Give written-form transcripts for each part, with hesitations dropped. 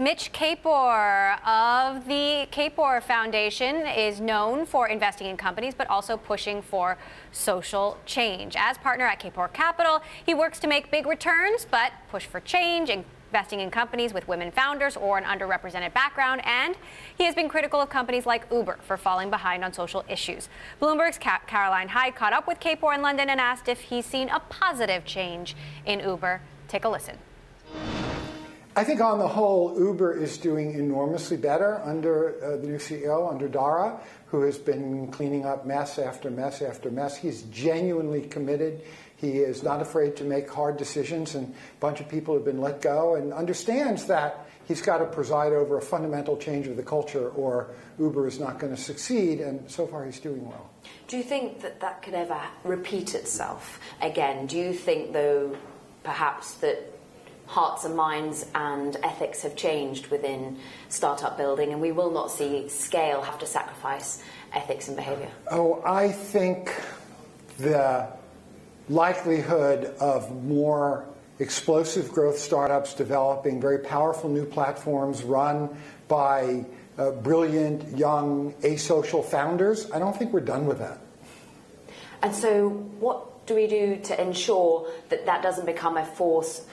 Mitch Kapor of the Kapor Foundation is known for investing in companies, but also pushing for social change. As partner at Kapor Capital, he works to make big returns, but push for change, investing in companies with women founders or an underrepresented background. And he has been critical of companies like Uber for falling behind on social issues. Bloomberg's Caroline Hyde caught up with Kapor in London and asked if he's seen a positive change in Uber. Take a listen. I think on the whole, Uber is doing enormously better under the new CEO, under Dara, who has been cleaning up mess after mess after mess. He's genuinely committed. He is not afraid to make hard decisions, and a bunch of people have been let go, and understands that he's got to preside over a fundamental change of the culture or Uber is not going to succeed, and so far he's doing well. Do you think that that could ever repeat itself again? Do you think, though, perhaps that hearts and minds and ethics have changed within startup building, and we will not see scale have to sacrifice ethics and behavior? Oh, I think the likelihood of more explosive growth startups developing very powerful new platforms run by brilliant, young, asocial founders, I don't think we're done with that. And so what do we do to ensure that that doesn't become a force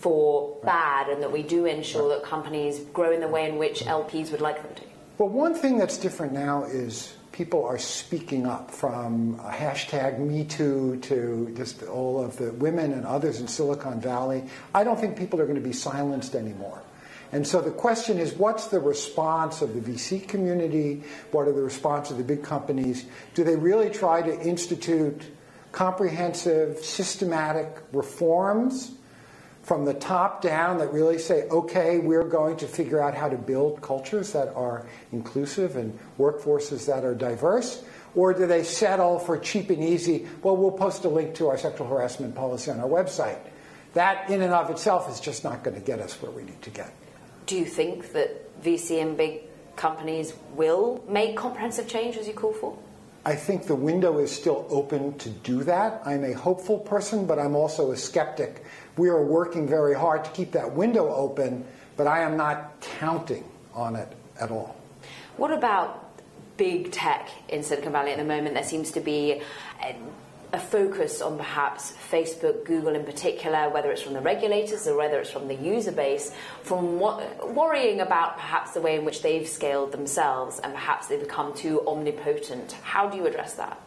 for bad, and that we do ensure that companies grow in the way in which LPs would like them to? Well, one thing that's different now is people are speaking up, from hashtag #MeToo to just all of the women and others in Silicon Valley. I don't think people are going to be silenced anymore. And so the question is, what's the response of the VC community? What are the response of the big companies? Do they really try to institute comprehensive, systematic reforms from the top down that really say, okay, we're going to figure out how to build cultures that are inclusive and workforces that are diverse? Or do they settle for cheap and easy, well, we'll post a link to our sexual harassment policy on our website? That in and of itself is just not going to get us where we need to get. Do you think that VC and big companies will make comprehensive change, as you call for? I think the window is still open to do that. I'm a hopeful person, but I'm also a skeptic. We are working very hard to keep that window open, but I am not counting on it at all. What about big tech in Silicon Valley at the moment? There seems to be a focus on perhaps Facebook, Google in particular, whether it's from the regulators or whether it's from the user base, from worrying about perhaps the way in which they've scaled themselves and perhaps they've become too omnipotent. How do you address that?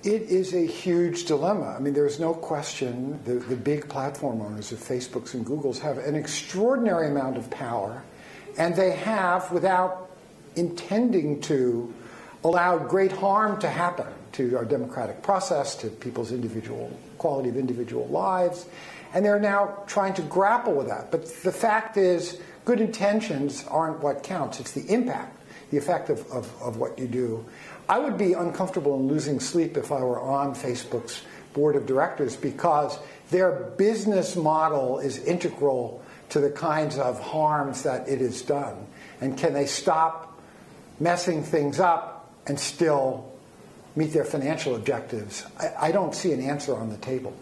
It is a huge dilemma. I mean, there's no question the big platform owners of Facebooks and Googles have an extraordinary amount of power, and they have, without intending to, allowed great harm to happen to our democratic process, to people's individual quality of individual lives, and they're now trying to grapple with that. But the fact is, good intentions aren't what counts. It's the impact, the effect of what you do. I would be uncomfortable and losing sleep if I were on Facebook's board of directors, because their business model is integral to the kinds of harms that it has done. And can they stop messing things up and still meet their financial objectives? I don't see an answer on the table.